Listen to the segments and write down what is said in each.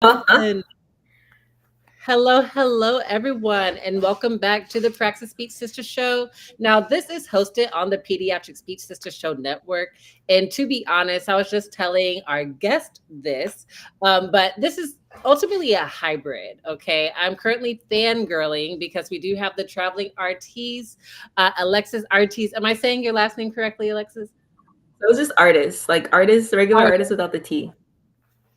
And hello, everyone, and welcome back to the Praxis Speech Sister Show. Now, this is hosted on the Pediatric Speech Sister Show Network. And to be honest, I was just telling our guest this, but this is ultimately a hybrid, okay? I'm currently fangirling because we do have the traveling artiste, Alexis Artis. Am I saying your last name correctly, Alexis? So it's just artists, like artists, regular artists without the T.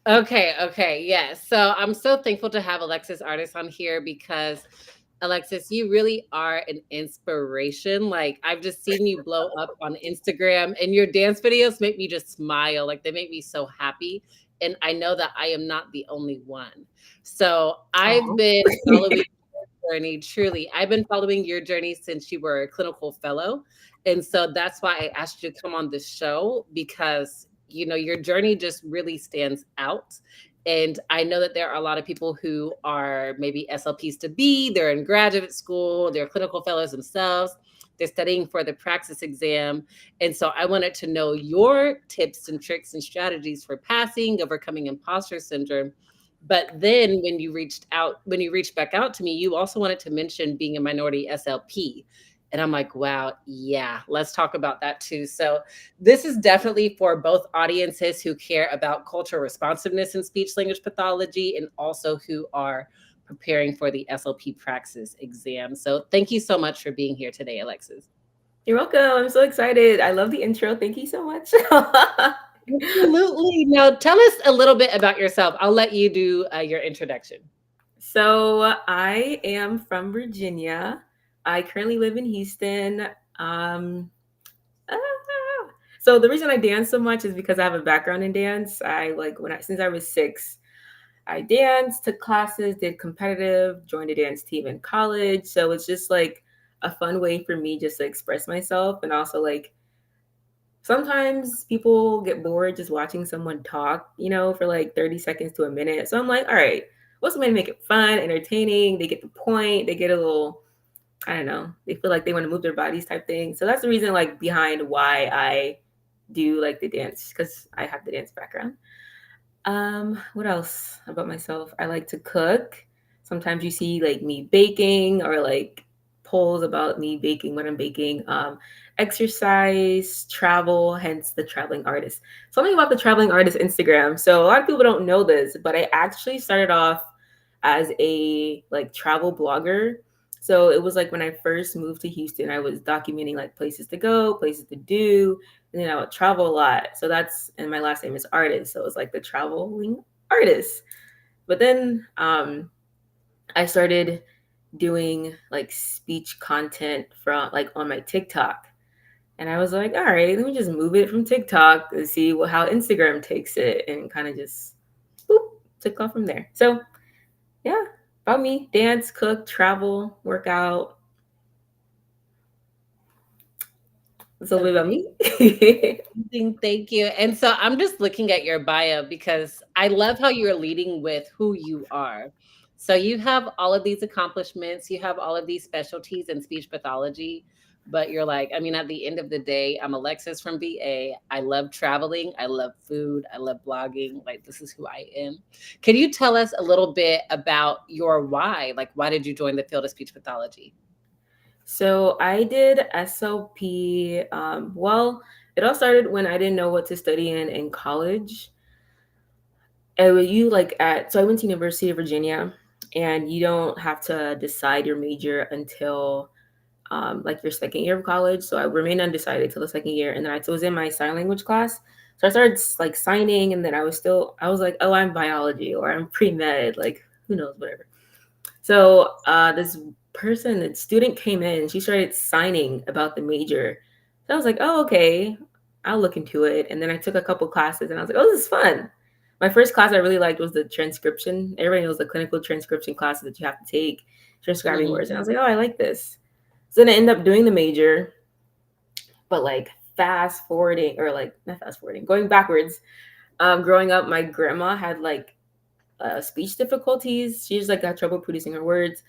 Okay, yes. So I'm so thankful to have Alexis Artis on here because Alexis, you really are an inspiration. Like I've just seen you blow up on Instagram and your dance videos make me just smile. Like they make me so happy. And I know that I am not the only one. So I've Oh. been following your journey, truly. I've been following your journey since you were a clinical fellow. And so that's why I asked you to come on this show because your journey just really stands out. And I know that there are a lot of people who are maybe SLPs to be, they're in graduate school, they're clinical fellows themselves, they're studying for the Praxis exam. And so I wanted to know your tips and tricks and strategies for passing, overcoming imposter syndrome. But then when you reached back out to me, you also wanted to mention being a minority SLP. And I'm like, wow, yeah, let's talk about that too. So this is definitely for both audiences who care about cultural responsiveness in speech language pathology and also who are preparing for the SLP Praxis exam. So thank you so much for being here today, Alexis. You're welcome. I'm so excited. I love the intro. Thank you so much. Absolutely. Now tell us a little bit about yourself. I'll let you do your introduction. So I am from Virginia. I currently live in Houston. Um, ah. So the reason I dance so much is because I have a background in dance. I like since I was 6, I danced, took classes, did competitive, joined a dance team in college. So it's just like a fun way for me just to express myself, and also like sometimes people get bored just watching someone talk, for like 30 seconds to a minute. So I'm like, all right, what's the way to make it fun, entertaining? They get the point, they get a little, I don't know, they feel like they want to move their bodies type thing. So that's the reason like behind why I do like the dance, because I have the dance background. What else about myself? I like to cook. Sometimes you see like me baking or like polls about me baking when I'm baking. Exercise, travel, hence the traveling artist. Something about the traveling artist Instagram. So a lot of people don't know this, but I actually started off as a like travel blogger. So it was like when I first moved to Houston, I was documenting like places to go, places to do, and then I would travel a lot. So and my last name is Artist. So it was like the traveling artist. But then I started doing like speech content from like on my TikTok. And I was like, all right, let me just move it from TikTok and see how Instagram takes it, and kind of just boop, took off from there. So yeah, about me: dance, cook, travel, workout. That's a little bit about me. Thank you. And so I'm just looking at your bio because I love how you're leading with who you are. So you have all of these accomplishments, you have all of these specialties in speech pathology, but you're like, I mean, at the end of the day, I'm Alexis from VA. I love traveling, I love food, I love blogging. Like, this is who I am. Can you tell us a little bit about your why? Like, why did you join the field of speech pathology? So I did SLP. Well, it all started when I didn't know what to study in college. So I went to University of Virginia, and you don't have to decide your major until like your second year of college. So I remained undecided till the second year, and then I was in my sign language class. So I started like signing, and then I was like, oh, I'm biology or I'm pre med, like who knows, whatever. So this the student came in, and she started signing about the major. So I was like, oh, okay, I'll look into it. And then I took a couple classes, and I was like, oh, this is fun. My first class I really liked was the transcription. Everybody knows the clinical transcription classes that you have to take, transcribing Mhm. words. And I was like, oh, I like this. So then I ended up doing the major, but like fast forwarding, or like not fast forwarding, going backwards. Growing up, my grandma had like speech difficulties. She just like got trouble producing her words.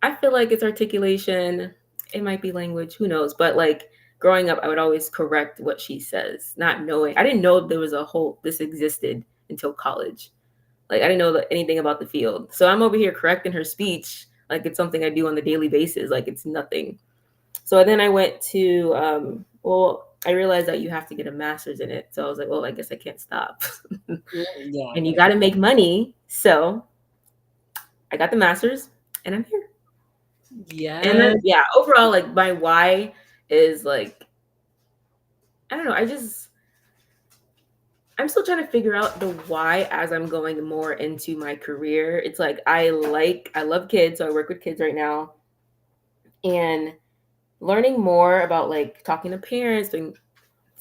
I feel like it's articulation. It might be language. Who knows? But like growing up, I would always correct what she says, not knowing. I didn't know there was this existed until college. Like, I didn't know anything about the field. So I'm over here correcting her speech like it's something I do on the daily basis, like it's nothing. So then I went to, I realized that you have to get a master's in it. So I was like, well, I guess I can't stop. Yeah, And you got to make money. So I got the master's and I'm here. And yeah, then, yeah, overall, like my why is like, I don't know. I'm still trying to figure out the why as I'm going more into my career. It's like, I love kids. So I work with kids right now, and learning more about like talking to parents, doing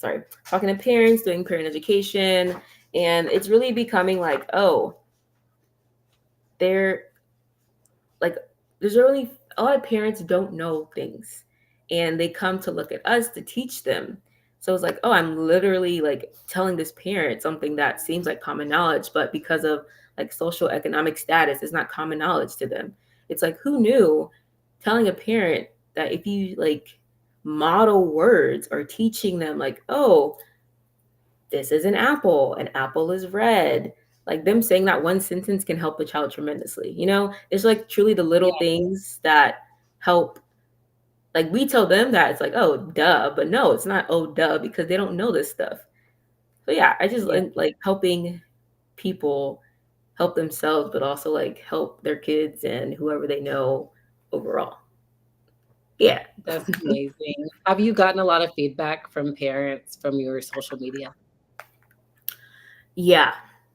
parent education. And it's really becoming like, oh, they're like, there's really a lot of parents don't know things, and they come to look at us to teach them. So it's like, oh, I'm literally like telling this parent something that seems like common knowledge, but because of like social economic status, it's not common knowledge to them. It's like, who knew telling a parent that if you like model words or teaching them like, oh, this is an apple is red. Like them saying that one sentence can help the child tremendously. It's like truly the little yeah, things that help. Like we tell them that it's like, oh, duh, but no, it's not, oh, duh, because they don't know this stuff. So yeah, I just yeah. like helping people help themselves, but also like help their kids and whoever they know overall. Yeah. That's amazing. Have you gotten a lot of feedback from parents from your social media? Yeah.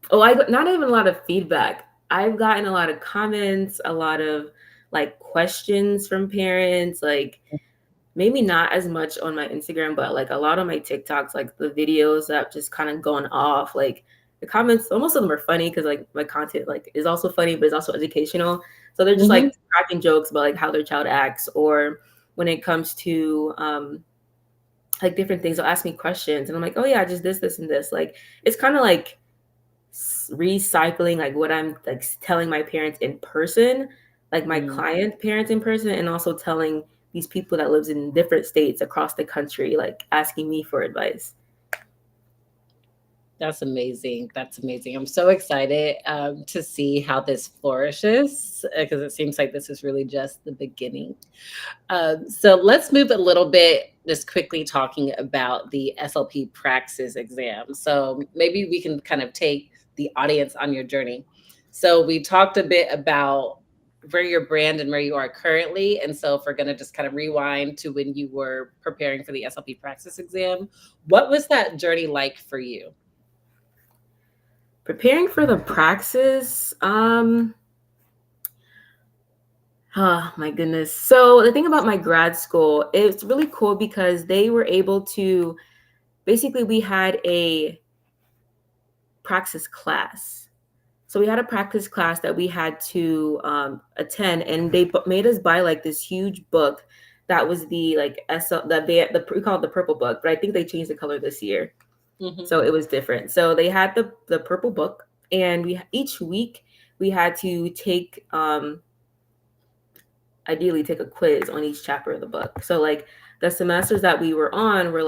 Oh, I got not even a lot of feedback. I've gotten a lot of comments, a lot of like questions from parents, like maybe not as much on my Instagram, but like a lot on my TikToks, like the videos that have just kind of gone off. Like the comments, most of them are funny because like my content like is also funny, but it's also educational. So they're just like Mhm. cracking jokes about like how their child acts, or when it comes to like different things, they'll ask me questions and I'm like, oh yeah, just this and this. Like it's kind of like recycling like what I'm like telling my parents in person, like my Mm. client parents in person, and also telling these people that lives in different states across the country, like asking me for advice. That's amazing. That's amazing. I'm so excited to see how this flourishes because it seems like this is really just the beginning. So let's move a little bit, just quickly talking about the SLP Praxis exam. So maybe we can kind of take the audience on your journey. So we talked a bit about where your brand and where you are currently. And so if we're going to just kind of rewind to when you were preparing for the SLP Praxis exam, what was that journey like for you? Preparing for the Praxis, oh my goodness. So the thing about my grad school, it's really cool because they were able to basically, we had a Praxis class. So we had a practice class that we had to attend, and they made us buy like this huge book that was the like we call it the purple book, but I think they changed the color this year, Mhm. so it was different. So they had the purple book, and we each week we had to take ideally take a quiz on each chapter of the book. So like the semesters that we were on were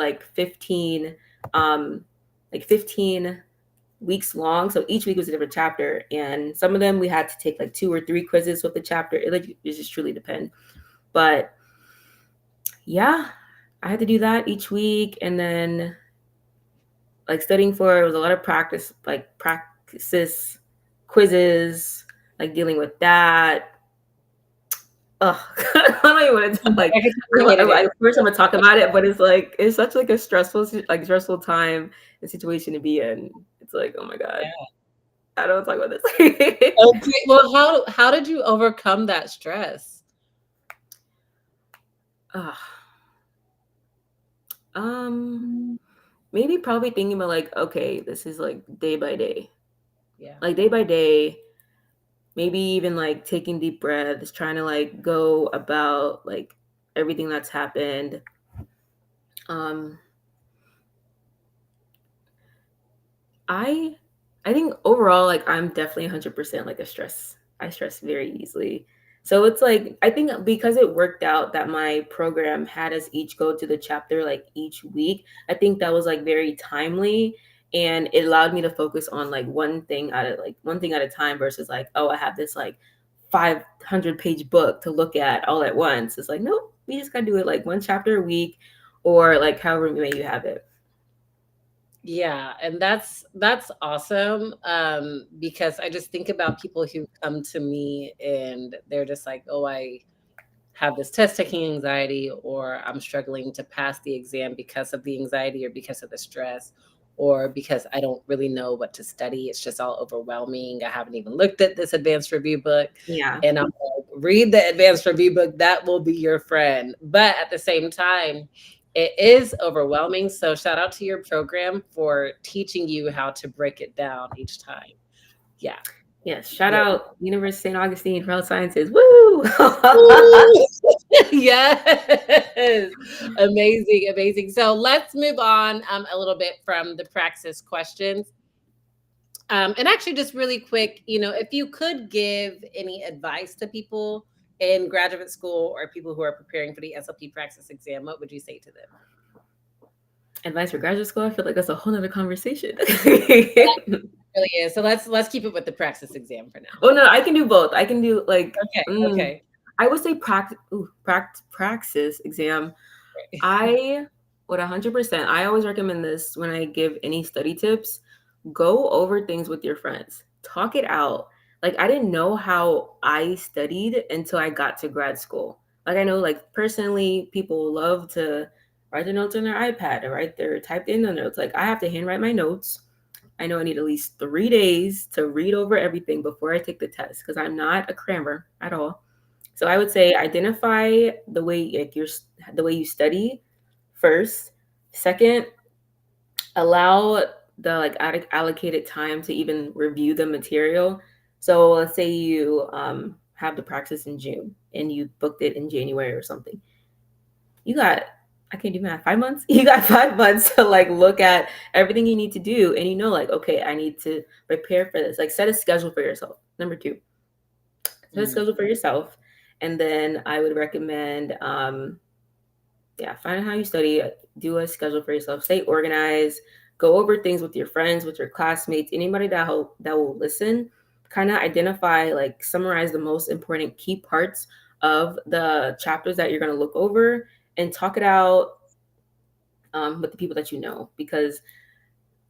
um, like 15 weeks long. So each week was a different chapter. And some of them we had to take like 2 or 3 quizzes with the chapter. It just truly depend. But yeah, I had to do that each week. And then like studying for it was a lot of practice, like practices, quizzes, like dealing with that. Ugh, I don't even want to like. I can tell you hated it. First, I'm gonna talk about it, but it's like it's such like a stressful time and situation to be in. It's like, oh my god, Yeah. I don't talk about this. Okay. Well, how did you overcome that stress? Ugh. Um, maybe probably thinking about like, okay, this is like day by day, Yeah. like day by day. Maybe even like taking deep breaths, trying to like go about like everything that's happened. Um, I I think overall, like I'm definitely 100% like a stress. I stress very easily. So it's like I think because it worked out that my program had us each go to the chapter like each week. I think that was like very timely, And it allowed me to focus on like one thing at a time versus like, oh, I have this like 500-page book to look at all at once. It's like, nope, we just gotta do it like one chapter a week, or like however many you have it. Yeah, and that's awesome, because I just think about people who come to me and they're just like, "Oh, I have this test taking anxiety, or I'm struggling to pass the exam because of the anxiety or because of the stress, or because I don't really know what to study. It's just all overwhelming. I haven't even looked at this advanced review book." Yeah. And I'm like, read the advanced review book. That will be your friend. But at the same time, it is overwhelming. So shout out to your program for teaching you how to break it down each time. Yeah. Yes. Shout Really. out University of St. Augustine for Health Sciences. Woo! Yes. Amazing, amazing. So let's move on a little bit from the Praxis questions. And actually, just really quick, if you could give any advice to people in graduate school or people who are preparing for the SLP Praxis exam, what would you say to them? Advice for graduate school? I feel like that's a whole nother conversation. Really is. So let's keep it with the Praxis exam for now. Oh no, I can do both. I can do like Okay. I would say Praxis exam. I would 100%. I always recommend this when I give any study tips. Go over things with your friends. Talk it out. Like I didn't know how I studied until I got to grad school. Like I know like personally people love to write their notes on their iPad or write their typed in the notes. Like I have to handwrite my notes. I know I need at least 3 days to read over everything before I take the test because I'm not a crammer at all. So I would say identify the way like the way you study first. Second, allow the like allocated time to even review the material. So let's say you have the Praxis in June and you booked it in January or something. You got, I can't do math, 5 months. You got 5 months to like look at everything you need to do, and like, okay, I need to prepare for this. Like set a schedule for yourself. Number 2, set a schedule for yourself, and then I would recommend find out how you study, do a schedule for yourself, stay organized, go over things with your friends, with your classmates, anybody that will listen. Kind of identify, like summarize the most important key parts of the chapters that you're going to look over and talk it out with the people that you know, because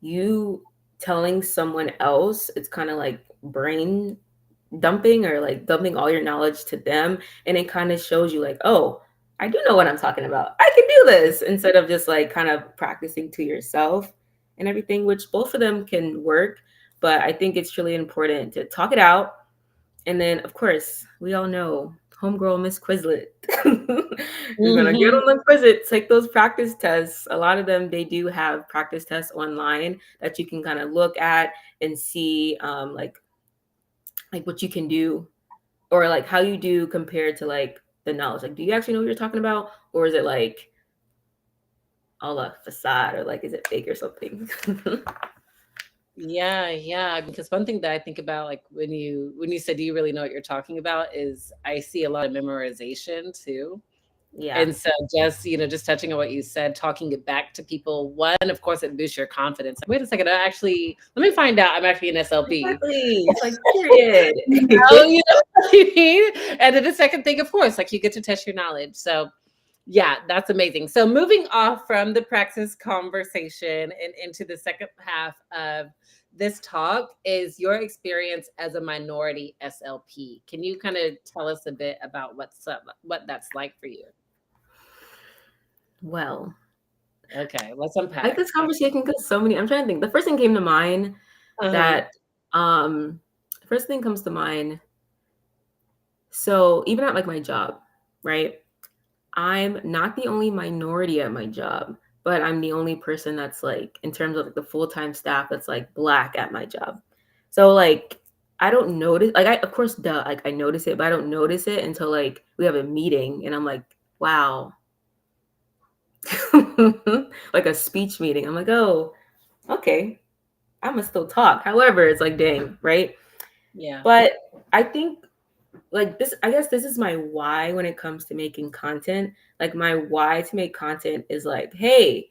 you telling someone else, it's kind of like brain dumping or like dumping all your knowledge to them, and it kind of shows you like, oh, I do know what I'm talking about. I can do this, instead of just like kind of practicing to yourself and everything, which both of them can work. But I think it's really important to talk it out. And then, of course, we all know homegirl Miss Quizlet. You're going to get on the Quizlet, take those practice tests. A lot of them, they do have practice tests online that you can kind of look at and see like what you can do, or like how you do compared to like the knowledge. Like, do you actually know what you're talking about, or is it like all a facade, or like is it fake or something? Yeah, because one thing that I think about, like when you said, do you really know what you're talking about, is I see a lot of memorization too. Yeah. And so just touching on what you said, talking it back to people, one, of course, it boosts your confidence. Like, wait a second, let me find out I'm actually an SLP. Exactly. It's like, period. You know what I mean? And then the second thing, of course, like you get to test your knowledge. So yeah, that's amazing. So moving off from the Praxis conversation and into the second half of this talk is your experience as a minority SLP. Can you kind of tell us a bit about what that's like for you? Well, Okay, let's I unpack. like this conversation because so many. I'm trying to think. The first thing came to mind that first thing comes to mind. So even at like my job, right? I'm not the only minority at my job, but I'm the only person that's like, in terms of like the full-time staff, that's like Black at my job. So like I don't notice, like of course like I notice it, but I don't notice it until like we have a meeting and I'm like, wow. Like a speech meeting. I'm like, oh, okay. I must still talk. However, it's like, dang, right? Yeah. But I think like this, I guess this is my why when it comes to making content. Like my why to make content is like, hey,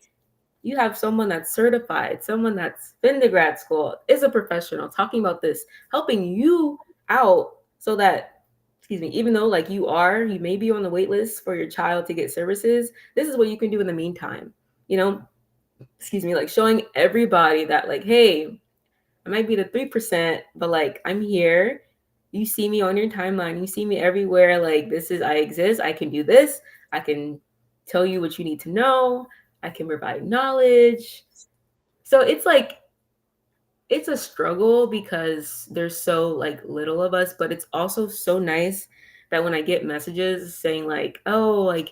You have someone that's certified, someone that's been to grad school, is a professional talking about this, helping you out so that, excuse me, even though like you may be on the wait list for your child to get services, this is what you can do in the meantime. You know, excuse me, like showing everybody that like, hey, I might be the 3%, but like I'm here. You see me on your timeline. You see me everywhere. Like I exist. I can do this. I can tell you what you need to know. I can provide knowledge. So it's like, it's a struggle because there's so like little of us, but it's also so nice that when I get messages saying like, oh, like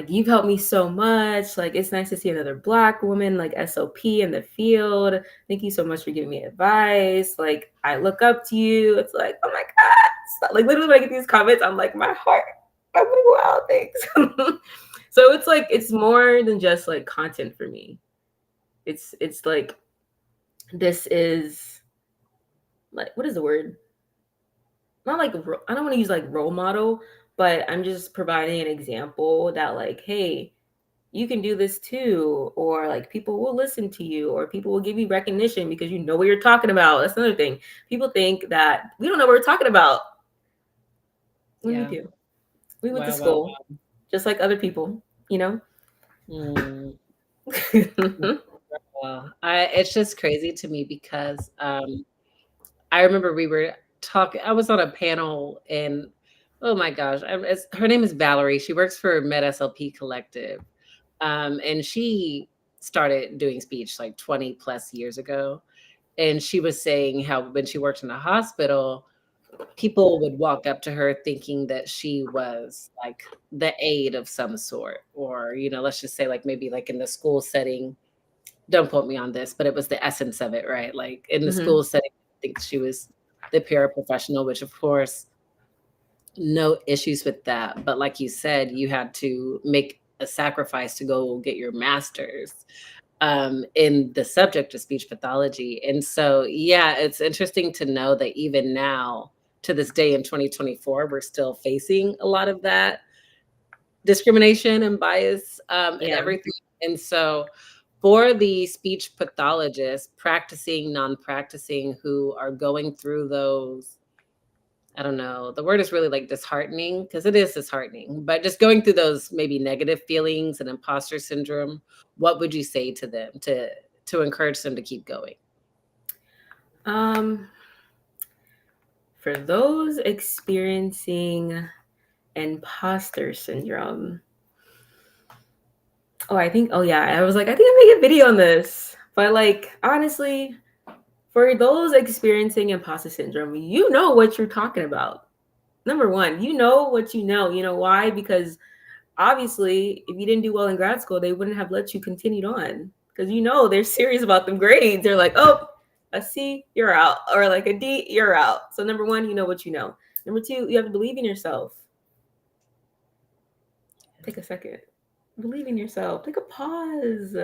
you've helped me so much. Like it's nice to see another Black woman like SLP in the field. Thank you so much for giving me advice. Like I look up to you. It's like, oh my God. Stop. Like literally when I get these comments, I'm like, my heart. I'm like, wow, thanks. So it's like it's more than just like content for me. It's like this is like, what is the word? Not like, I don't want to use like role model, but I'm just providing an example that like, hey, you can do this too, or like people will listen to you, or people will give you recognition because you know what you're talking about. That's another thing. People think that we don't know what we're talking about when we do. We went to Wow, wow, school wow. just like other people, you know. Well, it's just crazy to me because I remember we were talking. I was on a panel, and oh my gosh, her name is Valerie. She works for Med SLP Collective, and she started doing speech like 20 plus years ago. And she was saying how when she worked in a hospital, people would walk up to her thinking that she was like the aide of some sort, or let's just say like maybe like in the school setting, don't quote me on this, but it was the essence of it, right? Like in the Mm-hmm. school setting, I think she was the paraprofessional, which of course, no issues with that. But like you said, you had to make a sacrifice to go get your master's in the subject of speech pathology. And so, yeah, it's interesting to know that even now, to this day in 2024, we're still facing a lot of that discrimination and bias and Yeah. everything. And so, for the speech pathologists, practicing, non-practicing, who are going through those, I don't know, the word is really like disheartening, because it is disheartening, but just going through those maybe negative feelings and imposter syndrome, what would you say to them to encourage them to keep going? Um, for those experiencing imposter syndrome, oh yeah, I was like, I think I made a video on this. But like honestly, for those experiencing imposter syndrome, you know what you're talking about. Number one, you know what you know. You know why? Because obviously, if you didn't do well in grad school, they wouldn't have let you continue on. Because you know they're serious about them grades. They're like, oh, a C, you're out. Or like a D, you're out. So number one, you know what you know. Number two, you have to believe in yourself. Take a second. Believe in yourself. Take a pause.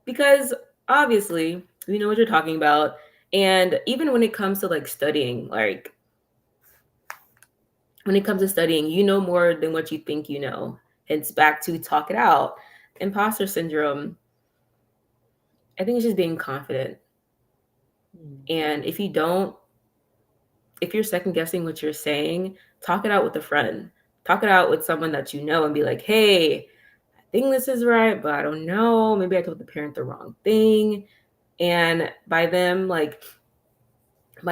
Because obviously you know what you're talking about. And even when it comes to like studying, like when it comes to studying, you know more than what you think you know. It's back to talk it out. Imposter syndrome, I think it's just being confident. And if you're second guessing what you're saying, talk it out with a friend. Talk it out with someone that you know and be like, hey, I think this is right, but I don't know. Maybe I told the parent the wrong thing. And by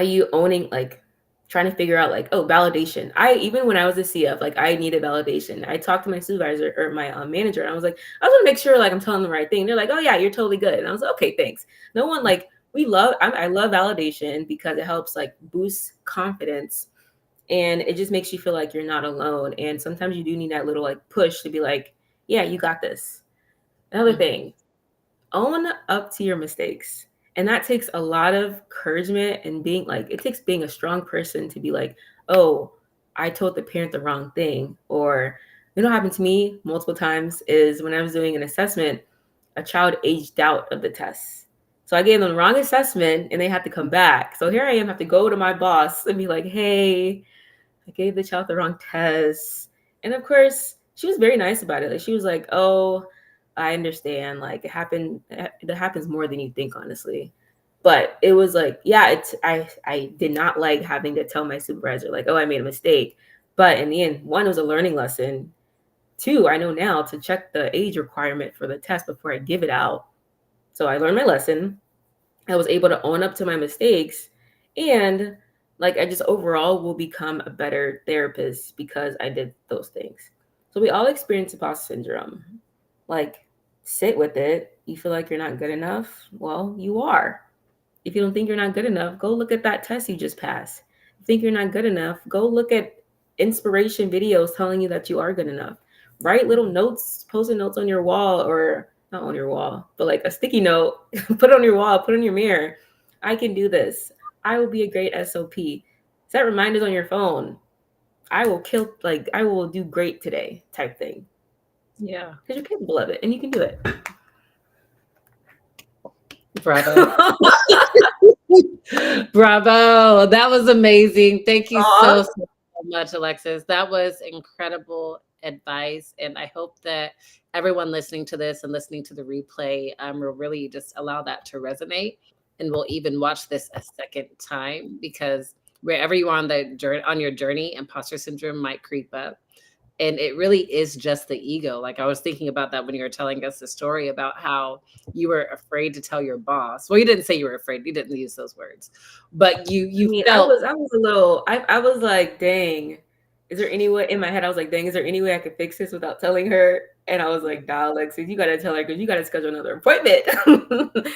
you owning, like trying to figure out like, oh, validation. Even when I was a CF, like I needed validation. I talked to my supervisor or my manager, and I was like, I want to make sure like I'm telling the right thing. They're like, oh yeah, you're totally good. And I was like, okay, thanks. No one like I love validation because it helps like boost confidence, and it just makes you feel like you're not alone. And sometimes you do need that little like push to be like, yeah, you got this. Another Mhm. thing, own up to your mistakes. And that takes a lot of encouragement and it takes being a strong person to be like, oh, I told the parent the wrong thing. Or, what happened to me multiple times is when I was doing an assessment, a child aged out of the test. So I gave them the wrong assessment and they had to come back. So here I am, have to go to my boss and be like, hey, I gave the child the wrong test. And of course, she was very nice about it. Like she was like, oh, I understand. Like it happens more than you think, honestly. But it was like, yeah, I did not like having to tell my supervisor, like, oh, I made a mistake. But in the end, one, it was a learning lesson. Two, I know now to check the age requirement for the test before I give it out. So I learned my lesson. I was able to own up to my mistakes. And like I just overall will become a better therapist because I did those things. So we all experience imposter syndrome. Like, sit with it. You feel like you're not good enough? Well, you are. If you don't think you're not good enough, go look at that test you just passed. If you think you're not good enough, go look at inspiration videos telling you that you are good enough. Write little notes, post-it notes on your wall, or not on your wall, but like a sticky note, put it on your wall, put it on your mirror. I can do this. I will be a great SLP. Set reminders on your phone. I will do great today type thing. Yeah. Because you're capable of it and you can do it. Bravo. Bravo. That was amazing. Thank you so much, Alexis. That was incredible advice. And I hope that everyone listening to this and listening to the replay will really just allow that to resonate. And we'll even watch this a second time, because wherever you are on your journey, imposter syndrome might creep up. And it really is just the ego. Like I was thinking about that when you were telling us the story about how you were afraid to tell your boss. Well, you didn't say you were afraid. You didn't use those words, but you felt. I was a little. I was like, dang. Is there any way in my head? I was like, dang. Is there any way I could fix this without telling her? And I was like, nah, Alexis, you gotta tell her because you gotta schedule another appointment.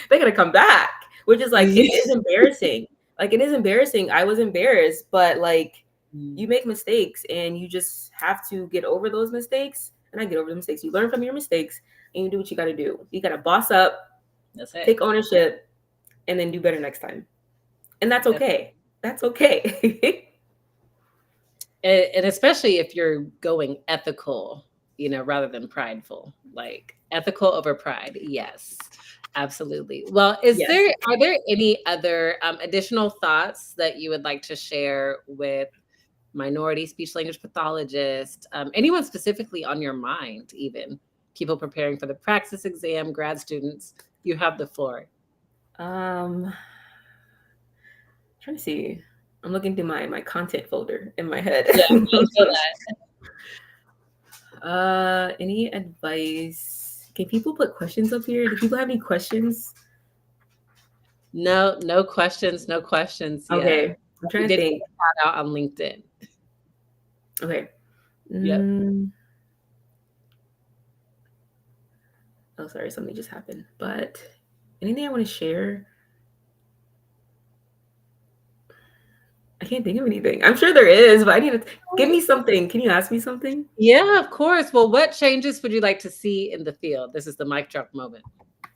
They gotta come back, which is like it is embarrassing. Like it is embarrassing. I was embarrassed, but like you make mistakes and you just have to get over those mistakes. And I get over the mistakes. You learn from your mistakes and you do what you got to do. You got to boss up, That's it. take ownership, and then do better next time. And that's okay. That's okay. And especially if you're going ethical, rather than prideful, like ethical over pride. Yes, absolutely. Well, are there any other additional thoughts that you would like to share with minority speech language pathologist, anyone specifically on your mind, even people preparing for the Praxis exam, grad students? You have the floor. Trying to see. I'm looking through my content folder in my head. Any advice? Can people put questions up here? Do people have any questions? No questions. No questions. Okay. Yet. I'm trying to think. Out on LinkedIn. Okay. Yep. Oh, sorry, something just happened. But anything I want to share? I can't think of anything. I'm sure there is, but I need to give me something. Can you ask me something? Yeah, of course. Well, what changes would you like to see in the field? This is the mic drop moment.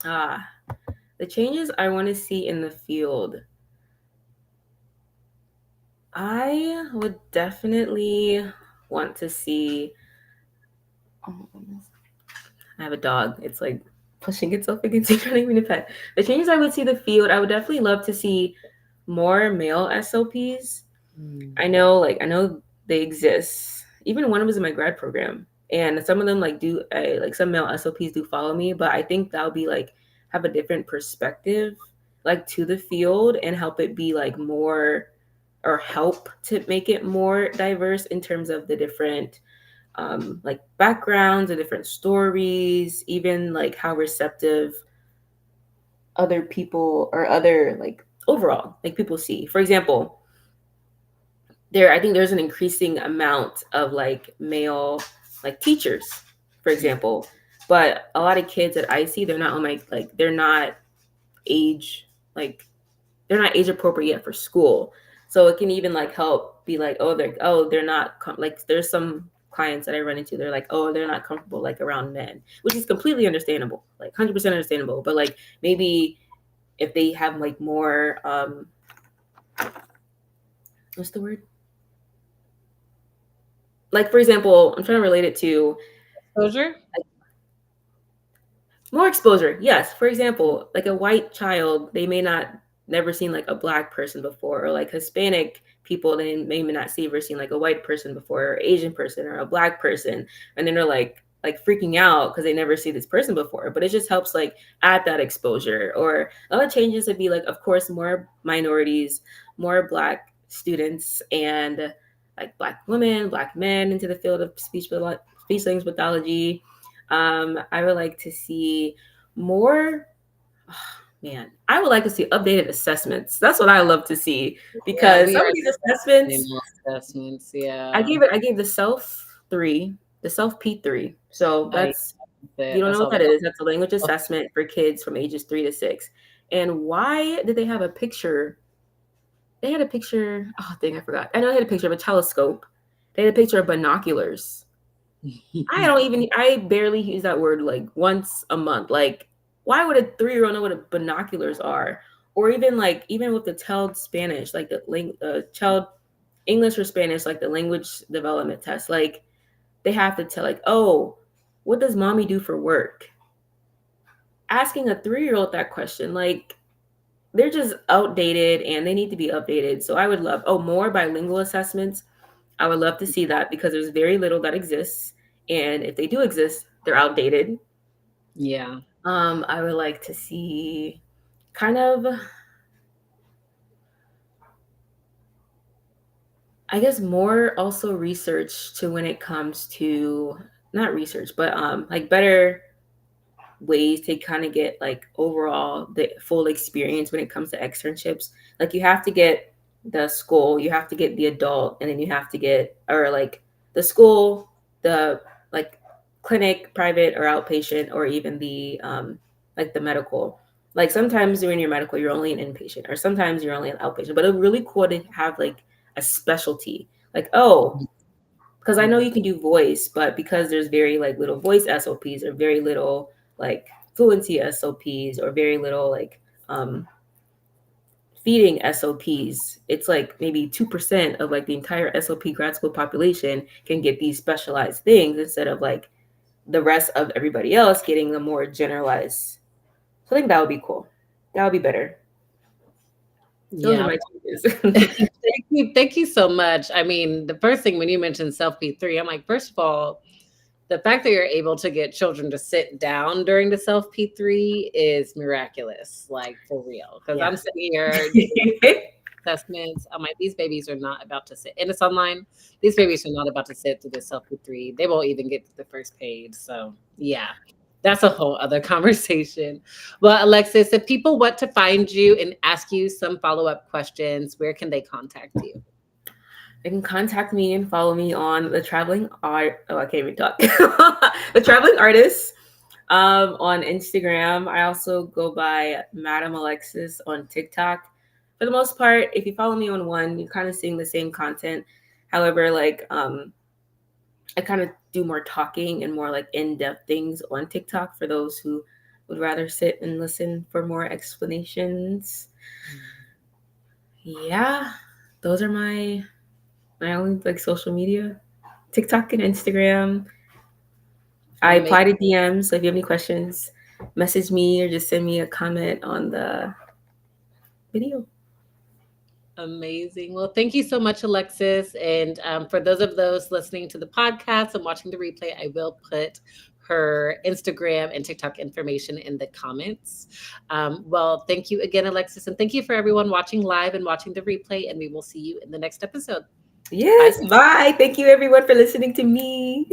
The changes I want to see in the field. I would definitely want to see. Oh my goodness. I have a dog. It's like pushing itself against me, trying to even pet. The changes I would see the field, I would definitely love to see more male SLPs. I know they exist. Even one of them was in my grad program, and some of them some male SLPs do follow me. But I think that would be have a different perspective to the field and help it be more, or help to make it more diverse in terms of the different backgrounds, the different stories, even how receptive other people or other overall people see. For example, I think there's an increasing amount of male teachers, for example, but a lot of kids that I see, they're not on they're not age they're not age appropriate yet for school. So it can even help be they're not there's some clients that I run into, they're they're not comfortable around men, which is completely understandable, 100% understandable. But maybe if they have more what's the word? For example, I'm trying to relate it to exposure. More exposure, yes. For example, a white child, they may not never seen a black person before, or Hispanic people, they may not ever seen a white person before, or Asian person, or a black person, and then they're like freaking out because they never see this person before, but it just helps like add that exposure. Or other changes would be like, of course, more minorities, more Black students, and like Black women, Black men into the field of speech language pathology. I would like to see more. Oh, man, I would like to see updated assessments. That's what I love to see, Yeah, because we some are of these assessments, assessments. Yeah. I gave the self 3, the self P3. So I that's, if you don't know that's what all that they is, that's a language assessment for kids from ages 3 to 6. And why did they have a picture? They had a picture. Oh, dang, I forgot. I know they had a picture of a telescope. They had a picture of binoculars. I barely use that word like once a month. Like, why would a 3-year-old know what binoculars are? Or even with the child Spanish, like the child English or Spanish, like the language development test, like they have to tell, like, oh, what does mommy do for work? Asking a 3-year-old that question, like, they're just outdated and they need to be updated. So I would love, more bilingual assessments. I would love to see that, because there's very little that exists. And if they do exist, they're outdated. Yeah. I would like to see kind of, I guess, more also research to when it comes to, not research, but like better ways to kind of get like overall the full experience when it comes to externships. Like, you have to get the school, you have to get the adult, and then you have to get, or like the school, the like clinic, private or outpatient, or even the like the medical. Like, sometimes when you're medical, you're only an inpatient, or sometimes you're only an outpatient. But it's really cool to have like a specialty. Like, oh, because I know you can do voice, but because there's very like little voice SLPs, or very little like fluency SLPs, or very little like feeding SLPs, it's like maybe 2% of like the entire SLP grad school population can get these specialized things, instead of like the rest of everybody else getting the more generalized. So I think that would be cool. That would be better. Those are Yeah. my changes. Thank you so much. I mean, the first thing when you mentioned self P3, I'm like, first of all, the fact that you're able to get children to sit down during the self P3 is miraculous, like for real. Because Yeah. I'm sitting here doing assessments. I'm like, these babies are not about to sit, and it's online. These babies are not about to sit through the self P3. They won't even get to the first page. So yeah, that's a whole other conversation. Well, Alexis, if people want to find you and ask you some follow-up questions, where can they contact you? They can contact me and follow me on the traveling art. Oh, I can't even talk. The traveling artist on Instagram. I also go by Madam Alexis on TikTok. For the most part, if you follow me on one, you're kind of seeing the same content. However, like I kind of do more talking and more like in-depth things on TikTok for those who would rather sit and listen for more explanations. Yeah, those are my only like social media, TikTok and Instagram. I apply to DMs, so if you have any questions, message me or just send me a comment on the video. Amazing. Well, thank you so much, Alexis. And for those listening to the podcast and watching the replay, I will put her Instagram and TikTok information in the comments. Well, thank you again, Alexis. And thank you for everyone watching live and watching the replay. And we will see you in the next episode. Yes, bye. Thank you everyone for listening to me.